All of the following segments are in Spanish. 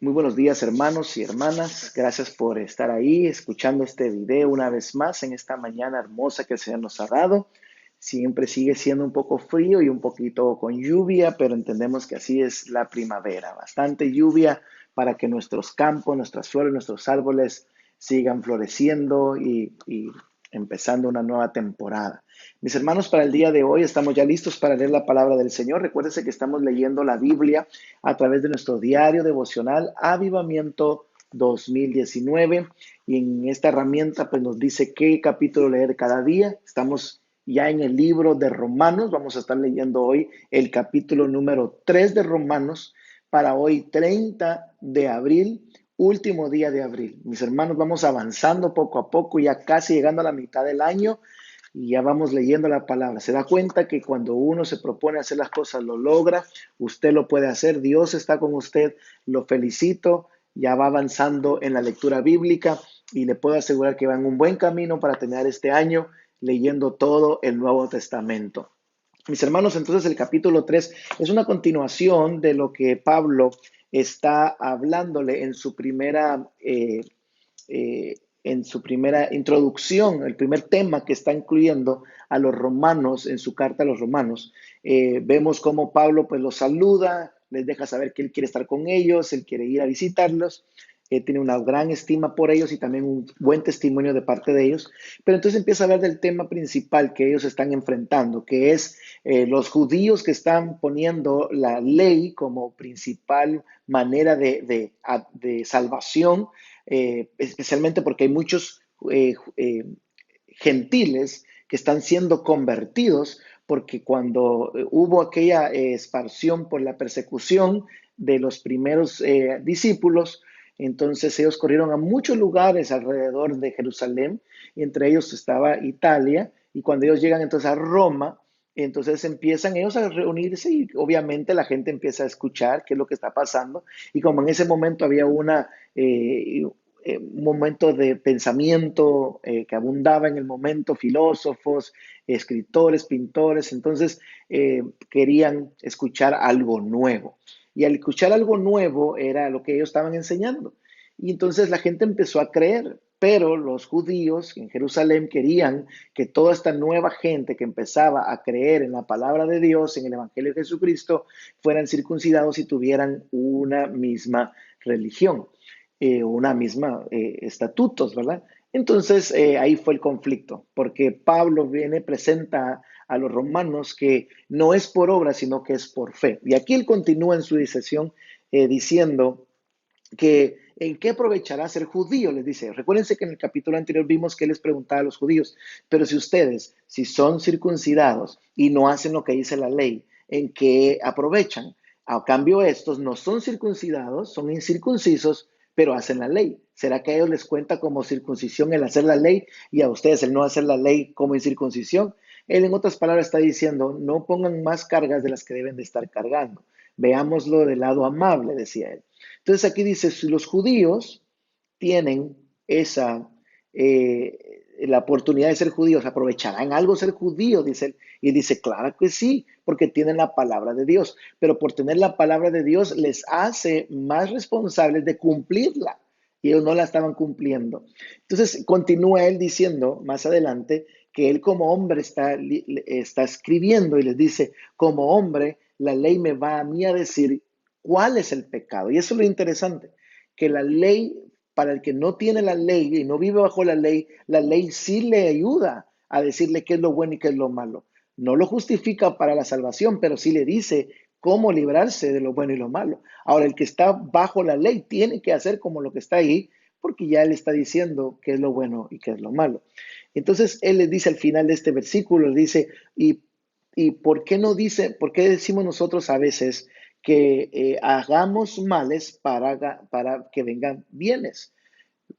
Muy buenos días, hermanos y hermanas. Gracias por estar ahí escuchando este video una vez más en esta mañana hermosa que el Señor nos ha dado. Siempre sigue siendo un poco frío y un poquito con lluvia, pero entendemos que así es la primavera. Bastante lluvia para que nuestros campos, nuestras flores, nuestros árboles sigan floreciendo y empezando una nueva temporada. Mis hermanos, para el día de hoy estamos ya listos para leer la palabra del Señor. Recuérdense que estamos leyendo la Biblia a través de nuestro diario devocional Avivamiento 2019 y en esta herramienta pues nos dice qué capítulo leer cada día. Estamos ya en el libro de Romanos, vamos a estar leyendo hoy el capítulo número 3 de Romanos para hoy 30 de abril, último día de abril. Mis hermanos, vamos avanzando poco a poco, ya casi llegando a la mitad del año y ya vamos leyendo la palabra. Se da cuenta que cuando uno se propone hacer las cosas, lo logra. Usted lo puede hacer. Dios está con usted. Lo felicito. Ya va avanzando en la lectura bíblica y le puedo asegurar que va en un buen camino para terminar este año leyendo todo el Nuevo Testamento. Mis hermanos, entonces el capítulo 3 es una continuación de lo que Pablo está hablándole en su primera introducción, el primer tema que está incluyendo a los romanos en su carta a los romanos. Vemos cómo Pablo pues los saluda, les deja saber que él quiere estar con ellos, él quiere ir a visitarlos, tiene una gran estima por ellos y también un buen testimonio de parte de ellos. Pero entonces empieza a hablar del tema principal que ellos están enfrentando, que es los judíos que están poniendo la ley como principal manera de salvación, especialmente porque hay muchos gentiles que están siendo convertidos, porque cuando hubo aquella expansión por la persecución de los primeros discípulos, entonces ellos corrieron a muchos lugares alrededor de Jerusalén, y entre ellos estaba Italia, y cuando ellos llegan entonces a Roma, entonces empiezan ellos a reunirse y obviamente la gente empieza a escuchar qué es lo que está pasando. Y como en ese momento había un momento de pensamiento que abundaba en el momento, filósofos, escritores, pintores, entonces querían escuchar algo nuevo. Y al escuchar algo nuevo era lo que ellos estaban enseñando. Y entonces la gente empezó a creer, pero los judíos en Jerusalén querían que toda esta nueva gente que empezaba a creer en la palabra de Dios, en el Evangelio de Jesucristo, fueran circuncidados y tuvieran una misma religión, una misma estatutos, ¿verdad? Entonces ahí fue el conflicto, porque Pablo viene, presenta a los romanos que no es por obra, sino que es por fe. Y aquí él continúa en su disección diciendo que en qué aprovechará ser judío, les dice. Recuérdense que en el capítulo anterior vimos que él les preguntaba a los judíos, pero si ustedes, si son circuncidados y no hacen lo que dice la ley, ¿en qué aprovechan? A cambio, estos no son circuncidados, son incircuncisos, pero hacen la ley. ¿Será que a ellos les cuenta como circuncisión el hacer la ley y a ustedes el no hacer la ley como incircuncisión? Él, en otras palabras, está diciendo, no pongan más cargas de las que deben de estar cargando. Veámoslo del lado amable, decía él. Entonces aquí dice, si los judíos tienen esa, la oportunidad de ser judíos, ¿aprovecharán algo ser judío? Dice él. Y dice, claro que sí, porque tienen la palabra de Dios, pero por tener la palabra de Dios les hace más responsables de cumplirla. Y ellos no la estaban cumpliendo. Entonces continúa él diciendo más adelante que él como hombre está escribiendo y les dice, como hombre, la ley me va a mí a decir cuál es el pecado. Y eso es lo interesante, que la ley, para el que no tiene la ley y no vive bajo la ley sí le ayuda a decirle qué es lo bueno y qué es lo malo. No lo justifica para la salvación, pero sí le dice cómo librarse de lo bueno y lo malo. Ahora, el que está bajo la ley tiene que hacer como lo que está ahí, porque ya él está diciendo qué es lo bueno y qué es lo malo. Entonces, él les dice al final de este versículo, le dice, ¿y por qué no dice, por qué decimos nosotros a veces que hagamos males para que vengan bienes?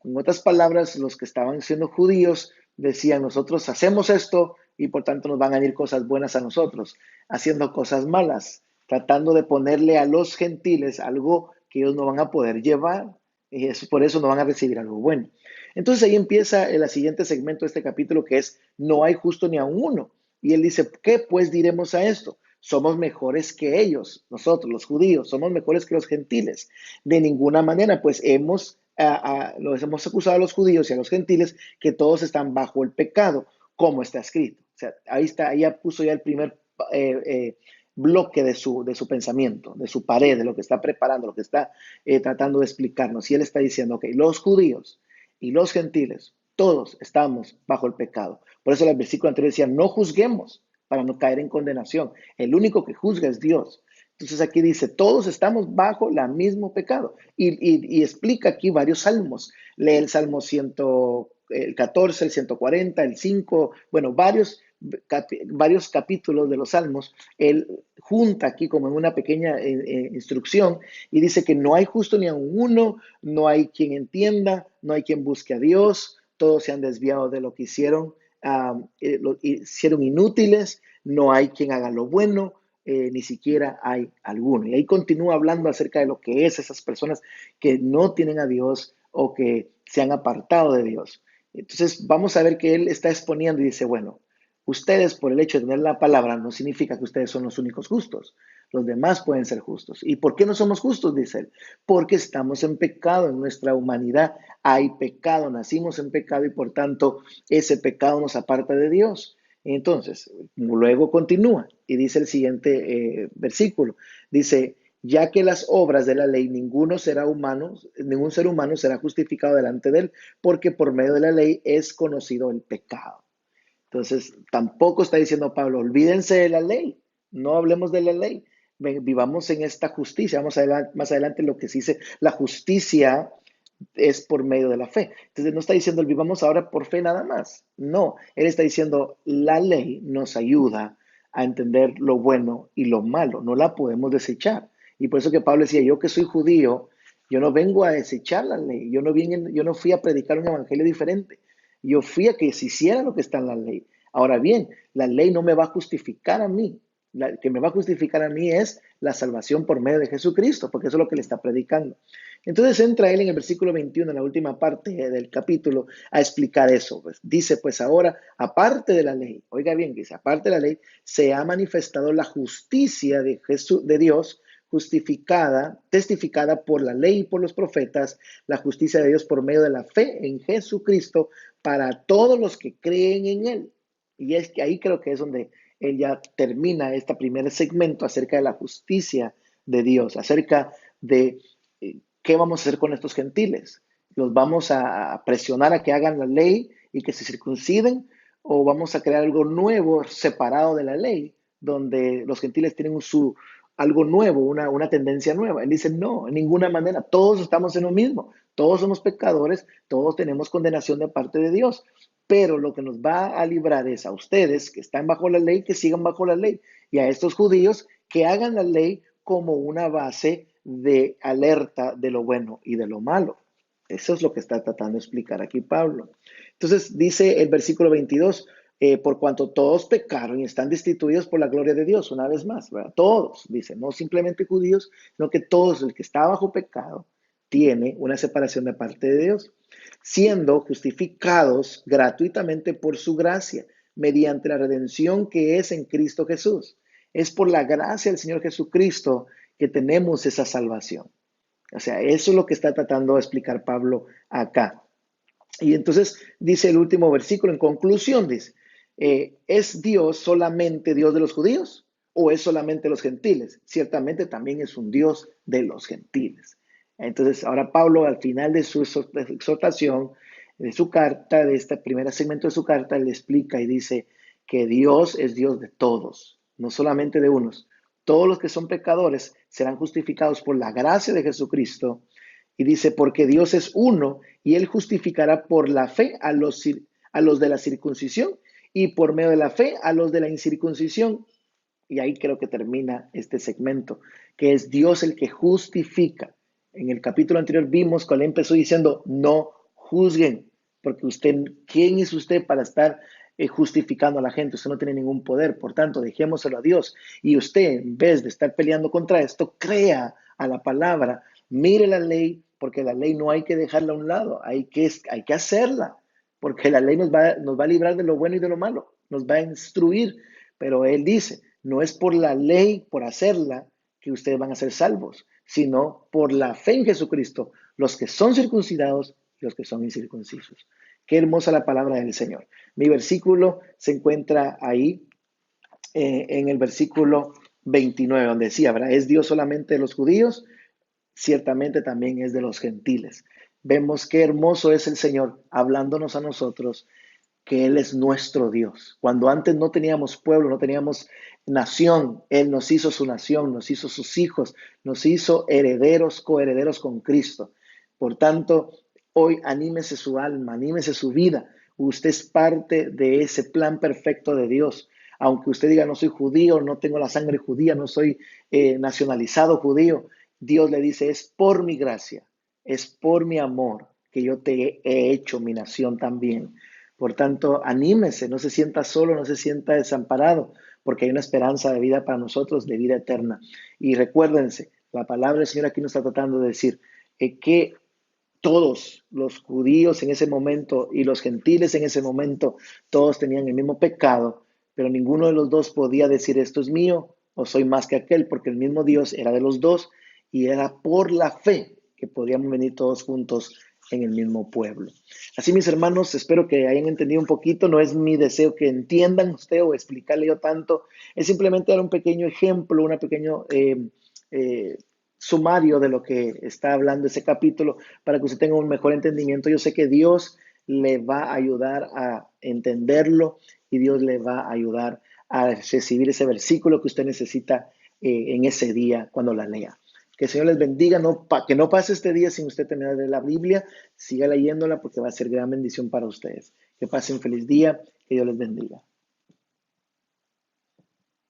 En otras palabras, los que estaban siendo judíos decían, nosotros hacemos esto y por tanto nos van a ir cosas buenas a nosotros, haciendo cosas malas, tratando de ponerle a los gentiles algo que ellos no van a poder llevar y por eso no van a recibir algo bueno. Entonces ahí empieza el siguiente segmento de este capítulo que es, no hay justo ni a uno. Y él dice, ¿qué pues diremos a esto? somos mejores que ellos, nosotros los judíos, somos mejores que los gentiles. De ninguna manera, pues los hemos acusado a los judíos y a los gentiles que todos están bajo el pecado, como está escrito. O sea, ahí está, ahí ya puso ya el primer eh, eh, bloque de su pensamiento, de su pared, de lo que está preparando, lo que está tratando de explicarnos. Y él está diciendo, ok, los judíos y los gentiles, todos estamos bajo el pecado. Por eso el versículo anterior decía, no juzguemos para no caer en condenación. El único que juzga es Dios. Entonces aquí dice, todos estamos bajo el mismo pecado. Y explica aquí varios salmos. Lee el Salmo 100, el 14, el 140, el 5, bueno, varios capítulos de los salmos. Él junta aquí como en una pequeña instrucción y dice que no hay justo ni a uno, no hay quien entienda, no hay quien busque a Dios, todos se han desviado de lo que hicieron, lo hicieron inútiles, no hay quien haga lo bueno, ni siquiera hay alguno. Y ahí continúa hablando acerca de lo que es esas personas que no tienen a Dios o que se han apartado de Dios. Entonces vamos a ver que él está exponiendo y dice, bueno, ustedes por el hecho de tener la palabra no significa que ustedes son los únicos justos. Los demás pueden ser justos. ¿Y por qué no somos justos? Dice él. Porque estamos en pecado, en nuestra humanidad hay pecado, nacimos en pecado y por tanto ese pecado nos aparta de Dios. Entonces, luego continúa y dice el siguiente versículo. Dice, ya que las obras de la ley ningún ser humano será justificado delante de él, porque por medio de la ley es conocido el pecado. Entonces, tampoco está diciendo Pablo, olvídense de la ley, no hablemos de la ley, vivamos en esta justicia. Vamos a ver más adelante lo que se dice, la justicia es por medio de la fe. Entonces, no está diciendo vivamos ahora por fe nada más. No, él está diciendo la ley nos ayuda a entender lo bueno y lo malo, no la podemos desechar. Y por eso que Pablo decía, yo que soy judío, yo no vengo a desechar la ley, yo no fui a predicar un evangelio diferente. Yo fui a que se hiciera lo que está en la ley. Ahora bien, la ley no me va a justificar a mí. La que me va a justificar a mí es la salvación por medio de Jesucristo, porque eso es lo que le está predicando. Entonces entra él en el versículo 21, en la última parte del capítulo, a explicar eso. Pues, dice, pues ahora, aparte de la ley, oiga bien, dice, aparte de la ley, se ha manifestado la justicia de Jesús, de Dios, justificada, testificada por la ley y por los profetas, la justicia de Dios por medio de la fe en Jesucristo para todos los que creen en él. Y es que ahí creo que es donde él ya termina este primer segmento acerca de la justicia de Dios, acerca de ¿qué vamos a hacer con estos gentiles? ¿Los vamos a presionar a que hagan la ley y que se circunciden? ¿O vamos a crear algo nuevo separado de la ley, donde los gentiles tienen algo nuevo, una tendencia nueva? Él dice, no, en ninguna manera, todos estamos en lo mismo, todos somos pecadores, todos tenemos condenación de parte de Dios. Pero lo que nos va a librar es a ustedes que están bajo la ley, que sigan bajo la ley, y a estos judíos que hagan la ley como una base de alerta de lo bueno y de lo malo. Eso es lo que está tratando de explicar aquí Pablo. Entonces dice el versículo 22, por cuanto todos pecaron y están destituidos por la gloria de Dios, una vez más, ¿verdad? Todos, dice, no simplemente judíos, sino que todos, el que está bajo pecado, tiene una separación de parte de Dios, siendo justificados gratuitamente por su gracia, mediante la redención que es en Cristo Jesús. Es por la gracia del Señor Jesucristo que tenemos esa salvación. O sea, eso es lo que está tratando de explicar Pablo acá. Y entonces dice el último versículo, en conclusión, dice, ¿es Dios solamente Dios de los judíos o es solamente los gentiles? Ciertamente también es un Dios de los gentiles. Entonces, ahora Pablo, al final de su exhortación, de su carta, de este primer segmento de su carta, le explica y dice que Dios es Dios de todos, no solamente de unos. Todos los que son pecadores serán justificados por la gracia de Jesucristo. Y dice, porque Dios es uno y él justificará por la fe a los de la circuncisión y por medio de la fe a los de la incircuncisión. Y ahí creo que termina este segmento, que es Dios el que justifica. En el capítulo anterior vimos cuando él empezó diciendo, no juzguen, porque usted, ¿quién es usted para estar justificando a la gente? Usted no tiene ningún poder, por tanto, dejémoselo a Dios. Y usted, en vez de estar peleando contra esto, crea a la palabra, mire la ley, porque la ley no hay que dejarla a un lado, hay que hacerla, porque la ley nos va a librar de lo bueno y de lo malo, nos va a instruir. Pero él dice, No es por la ley, por hacerla, que ustedes van a ser salvos, sino por la fe en Jesucristo, los que son circuncidados y los que son incircuncisos. Qué hermosa la palabra del Señor. Mi versículo se encuentra ahí en el versículo 29, donde decía, ¿verdad? ¿Es Dios solamente de los judíos? Ciertamente también es de los gentiles. Vemos qué hermoso es el Señor hablándonos a nosotros, que Él es nuestro Dios. Cuando antes no teníamos pueblo, no teníamos nación, Él nos hizo su nación, nos hizo sus hijos, nos hizo herederos, coherederos con Cristo. Por tanto, hoy anímese su alma, anímese su vida. Usted es parte de ese plan perfecto de Dios. Aunque usted diga, no soy judío, no tengo la sangre judía, no soy nacionalizado judío, Dios le dice, es por mi gracia, es por mi amor que yo te he hecho mi nación también. Por tanto, anímese, no se sienta solo, no se sienta desamparado, porque hay una esperanza de vida para nosotros, de vida eterna. Y recuérdense, la palabra del Señor aquí nos está tratando de decir que todos los judíos en ese momento y los gentiles en ese momento, todos tenían el mismo pecado, pero ninguno de los dos podía decir esto es mío o soy más que aquel, porque el mismo Dios era de los dos y era por la fe que podíamos venir todos juntos en el mismo pueblo. Así, mis hermanos, espero que hayan entendido un poquito. No es mi deseo que entiendan usted o explicarle yo tanto, es simplemente dar un pequeño ejemplo, un pequeño eh, sumario de lo que está hablando ese capítulo para que usted tenga un mejor entendimiento. Yo sé que Dios le va a ayudar a entenderlo y Dios le va a ayudar a recibir ese versículo que usted necesita en ese día cuando la lea. Que el Señor les bendiga, que no pase este día sin usted terminar de leer la Biblia, siga leyéndola porque va a ser gran bendición para ustedes. Que pasen un feliz día, que Dios les bendiga.